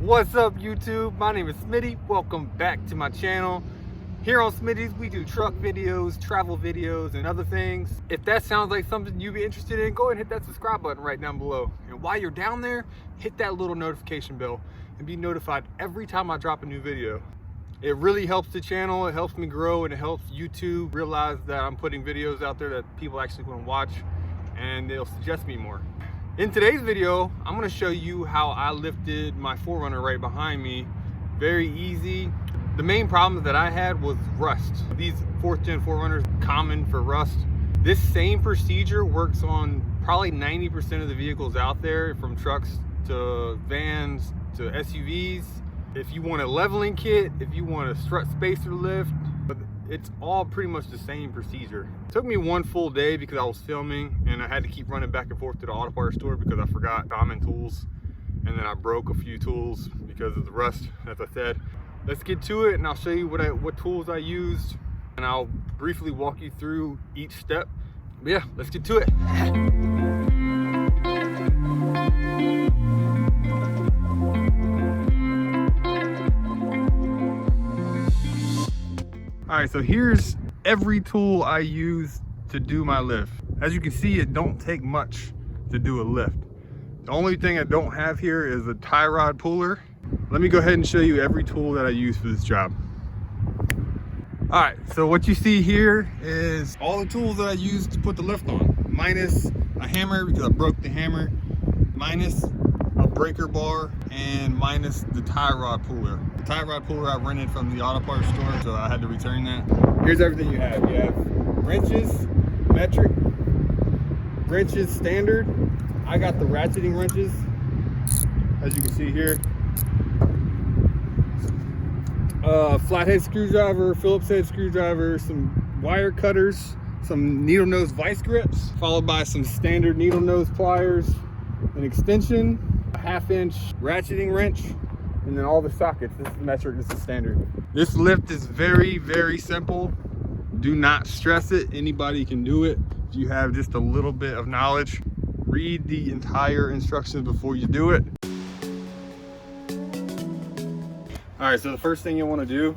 What's up, YouTube? My name is Smitty. Welcome back to my channel. Here on Smitty's, we do truck videos, travel videos, and other things. If that sounds like something you'd be interested in, go ahead and hit that subscribe button right down below. And while you're down there, hit that little notification bell and be notified every time I drop a new video. It really helps the channel, it helps me grow, and it helps YouTube realize that I'm putting videos out there that people actually want to watch, and they'll suggest me more. In today's video, I'm going to show you how I lifted my 4Runner right behind me. Very easy. The main problem that I had was rust. These 4th gen 4Runners, common for rust. This same procedure works on probably 90% of the vehicles out there, from trucks to vans to SUVs. If you want a leveling kit, if you want a strut spacer lift, but it's all pretty much the same procedure. It took me one full day because I was filming and I had to keep running back and forth to the auto parts store because I forgot common tools, and then I broke a few tools because of the rust, as I said. Let's get to it and I'll show you what tools I used, and I'll briefly walk you through each step. But yeah, let's get to it. All right, so here's every tool I use to do my lift. As you can see, it don't take much to do a lift. The only thing I don't have here is a tie rod puller. Let me go ahead and show you every tool that I use for this job. All right, so what you see here is all the tools that I use to put the lift on, minus a hammer because I broke the hammer, minus a breaker bar, and minus the tie rod puller. The tie rod puller I rented from the auto parts store, so I had to return that. Here's everything you have. You have wrenches, metric, wrenches standard. I got the ratcheting wrenches, as you can see here. Flathead screwdriver, Phillips head screwdriver, some wire cutters, some needle nose vice grips, followed by some standard needle nose pliers, an extension, a 1/2 inch ratcheting wrench, and then all the sockets. This is metric, this is standard. This lift is very, very simple. Do not stress it. Anybody can do it. If you have just a little bit of knowledge, read the entire instructions before you do it. All right, so the first thing you want to do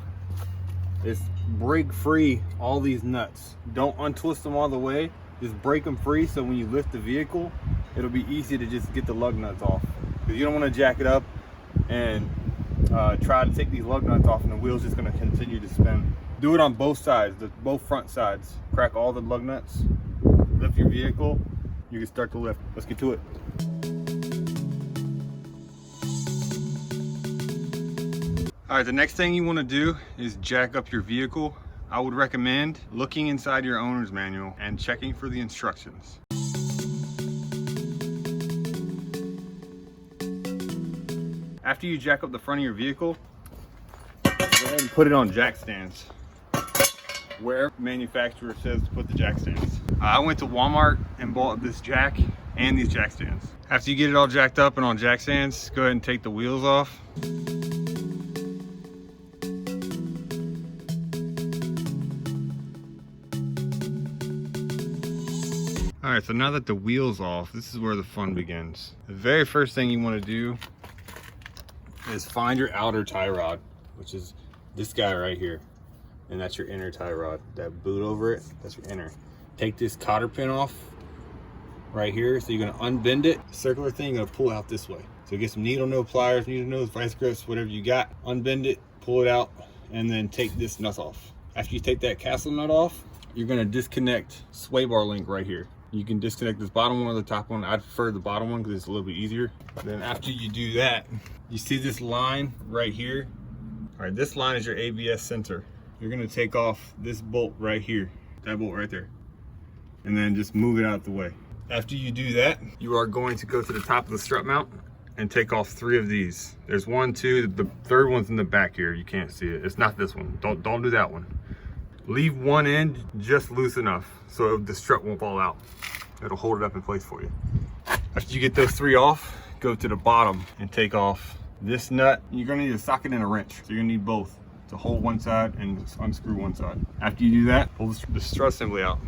is break free all these nuts. Don't untwist them all the way. Just break them free so when you lift the vehicle, it'll be easy to just get the lug nuts off. Because you don't want to jack it up and try to take these lug nuts off and the wheel's just going to continue to spin. Do it on both sides, both front sides. Crack all the lug nuts, lift your vehicle, you can start the lift. Let's get to it. All right, the next thing you want to do is jack up your vehicle. I would recommend looking inside your owner's manual and checking for the instructions. After you jack up the front of your vehicle, go ahead and put it on jack stands, where manufacturer says to put the jack stands. I went to Walmart and bought this jack and these jack stands. After you get it all jacked up and on jack stands, go ahead and take the wheels off. All right, so now that the wheel's off, this is where the fun begins. The very first thing you want to do is find your outer tie rod, which is this guy right here. And that's your inner tie rod. That boot over it, that's your inner. Take this cotter pin off right here. So you're gonna unbend it. Circular thing, you're gonna pull out this way. So get some needle nose pliers, needle nose vice grips, whatever you got. Unbend it, pull it out, and then take this nut off. After you take that castle nut off, you're gonna disconnect sway bar link right here. You can disconnect this bottom one or the top one. I prefer the bottom one because it's a little bit easier. Then after you do that, you see this line right here. All right, this line is your ABS sensor. You're gonna take off this bolt right here, that bolt right there, and then just move it out the way. After you do that, you are going to go to the top of the strut mount and take off 3 of these. There's 1, 2, the third one's in the back here. You can't see it. It's not this one. Don't do that one. Leave one end just loose enough so the strut won't fall out. It'll hold it up in place for you. After you get those 3 off, go to the bottom and take off this nut. You're gonna need a socket and a wrench. So you're gonna need both to hold one side and unscrew one side. After you do that, pull the strut assembly out.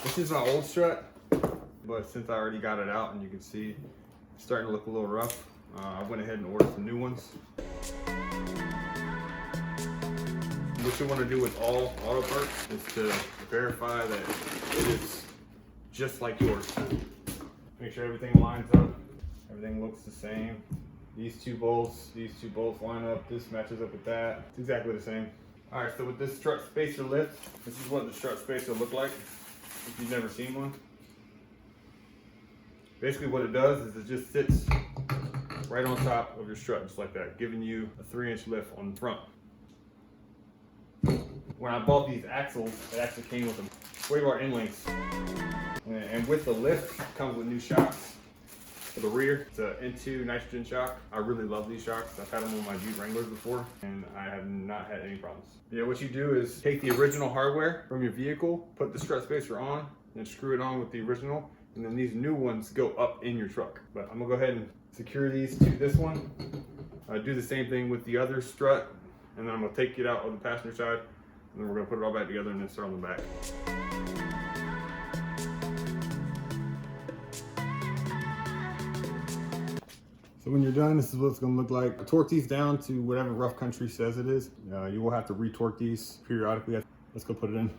This is my old strut, but since I already got it out and you can see it's starting to look a little rough, I went ahead and ordered some new ones. What you want to do with all auto parts is to verify that it is just like yours. Make sure everything lines up, everything looks the same. These two bolts line up, this matches up with that. It's exactly the same. All right, so with this strut spacer lift, this is what the strut spacer look like if you've never seen one. Basically what it does is it just sits right on top of your strut, just like that, giving you a 3-inch lift on the front. When I bought these axles, it actually came with them sway bar end links. And with the lift, it comes with new shocks for the rear. It's an N2 nitrogen shock. I really love these shocks. I've had them on my Jeep Wranglers before, and I have not had any problems. Yeah, what you do is take the original hardware from your vehicle, put the strut spacer on, and screw it on with the original, and then these new ones go up in your truck. But I'm gonna go ahead and secure these to this one. Do the same thing with the other strut, and then I'm gonna take it out of the passenger side, and then we're gonna put it all back together and then start on the back. So when you're done, this is what it's gonna look like. Torque these down to whatever rough country says it is. You will have to retorque these periodically. Let's go put it in.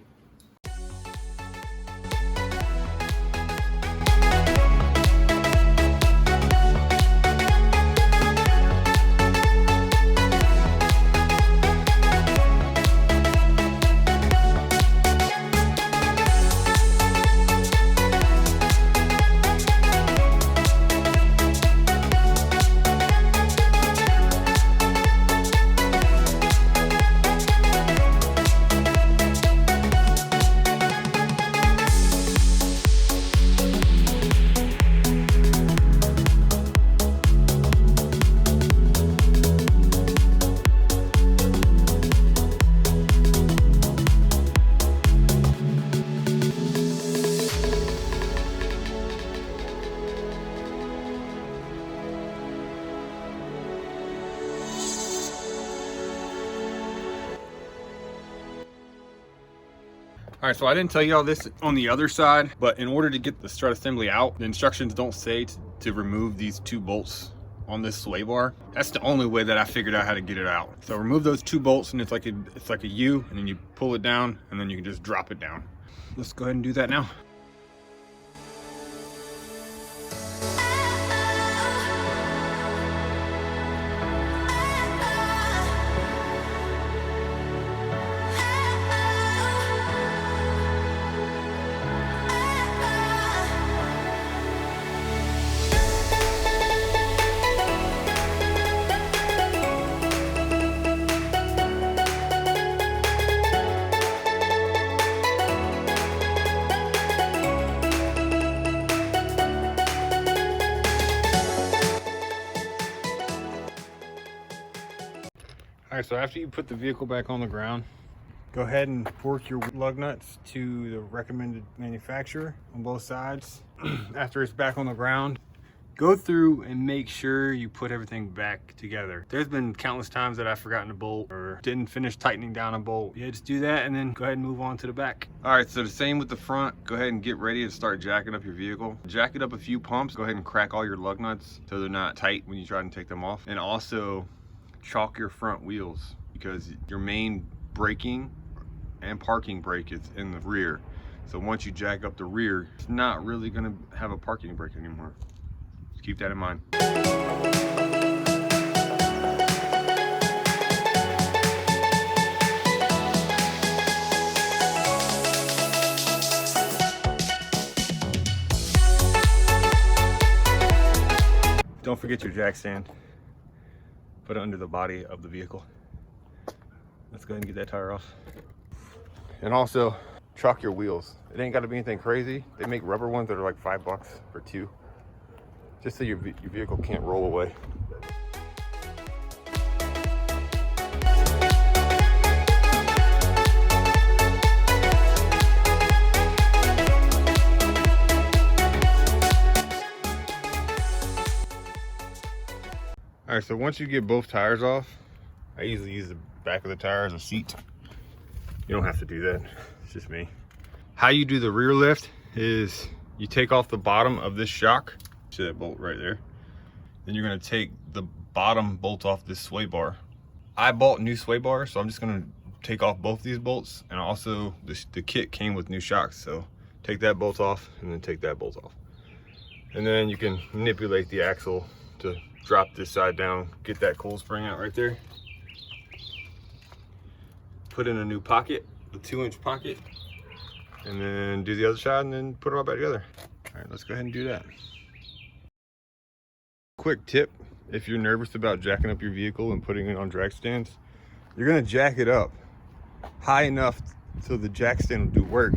All right, so I didn't tell you all this on the other side, but in order to get the strut assembly out, the instructions don't say to remove these 2 bolts on this sway bar. That's the only way that I figured out how to get it out. So remove those 2 bolts, and it's like a U, and then you pull it down, and then you can just drop it down. Let's go ahead and do that now. All right, so after you put the vehicle back on the ground, go ahead and fork your lug nuts to the recommended manufacturer on both sides. After it's back on the ground, go through and make sure you put everything back together. There's been countless times that I've forgotten a bolt or didn't finish tightening down a bolt. Yeah, just do that and then go ahead and move on to the back. All right, so the same with the front. Go ahead and get ready to start jacking up your vehicle. Jack it up a few pumps. Go ahead and crack all your lug nuts so they're not tight when you try to take them off. And also chalk your front wheels, because your main braking and parking brake is in the rear. So once you jack up the rear, it's not really gonna have a parking brake anymore. Just keep that in mind. Don't forget your jack stand. Put it under the body of the vehicle. Let's go ahead and get that tire off. And also, chalk your wheels. It ain't gotta be anything crazy. They make rubber ones that are like $5 for 2. Just so your vehicle can't roll away. All right, so once you get both tires off, I usually use the back of the tire as a seat. You don't have to do that, it's just me. How you do the rear lift is you take off the bottom of this shock. See that bolt right there? Then you're gonna take the bottom bolt off this sway bar. I bought new sway bars, so I'm just gonna take off both these bolts, and also the kit came with new shocks, so take that bolt off and then take that bolt off. And then you can manipulate the axle to drop this side down, get that coil spring out right there. Put in a new pocket, a 2-inch pocket, and then do the other side and then put it all back together. All right, let's go ahead and do that. Quick tip, if you're nervous about jacking up your vehicle and putting it on jack stands, you're gonna jack it up high enough so the jack stand will do work,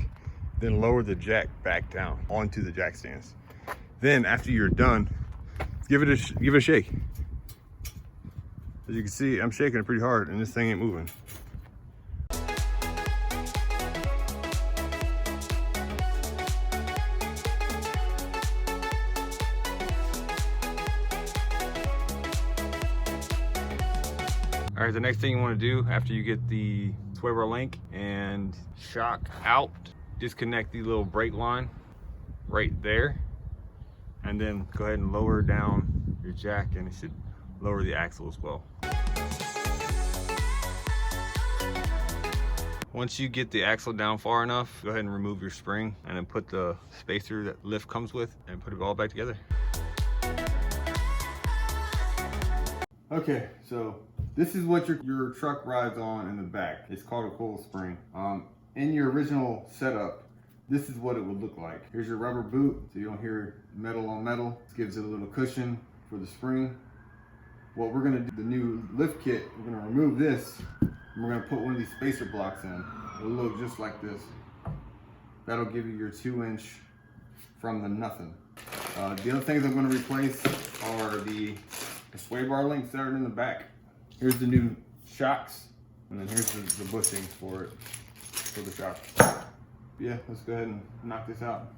then lower the jack back down onto the jack stands. Then after you're done, give it a shake. As you can see, I'm shaking it pretty hard and this thing ain't moving. All right, the next thing you want to do after you get the sway bar link and shock out, disconnect the little brake line right there, and then go ahead and lower down your jack, and it should lower the axle as well. Once you get the axle down far enough, go ahead and remove your spring and then put the spacer that lift comes with and put it all back together. Okay, so this is what your truck rides on in the back. It's called a coil spring. In your original setup, this is what it would look like. Here's your rubber boot, so you don't hear metal on metal. This gives it a little cushion for the spring. What we're gonna do, the new lift kit, we're gonna remove this, and we're gonna put one of these spacer blocks in. It'll look just like this. That'll give you your 2-inch from the nothing. The other things I'm gonna replace are the sway bar links that are in the back. Here's the new shocks, and then here's the bushings for it, for the shocks. Yeah, let's go ahead and knock this out.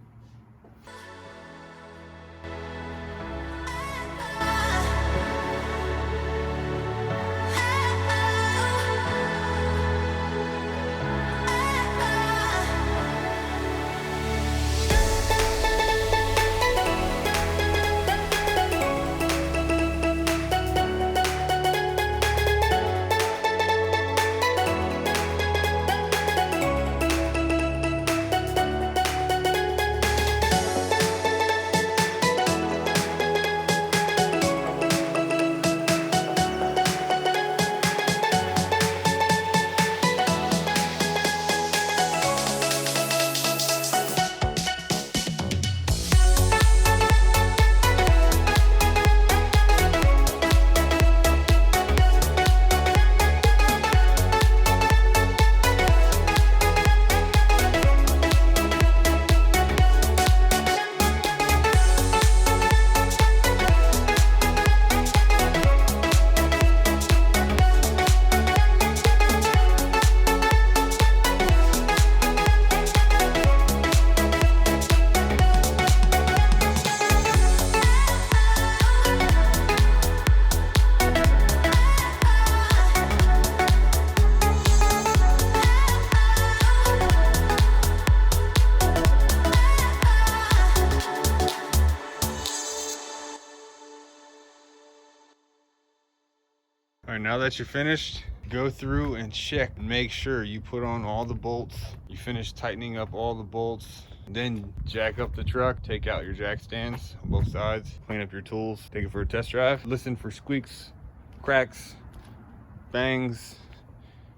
All right, now that you're finished, go through and check and make sure you put on all the bolts. You finish tightening up all the bolts. Then jack up the truck, take out your jack stands on both sides, clean up your tools, take it for a test drive. Listen for squeaks, cracks, bangs,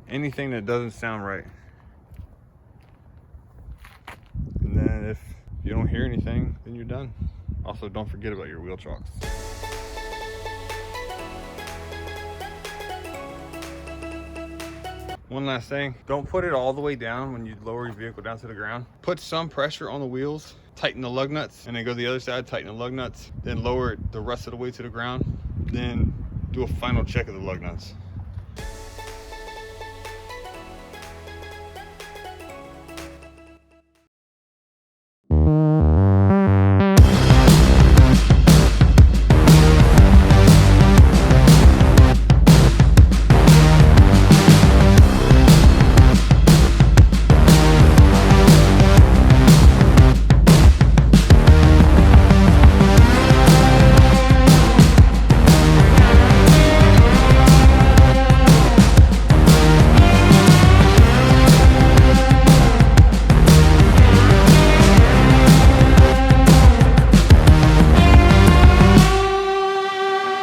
anything that doesn't sound right. And then if you don't hear anything, then you're done. Also, don't forget about your wheel chocks. One last thing, don't put it all the way down when you lower your vehicle down to the ground. Put some pressure on the wheels, tighten the lug nuts, and then go to the other side, tighten the lug nuts, then lower it the rest of the way to the ground, then do a final check of the lug nuts.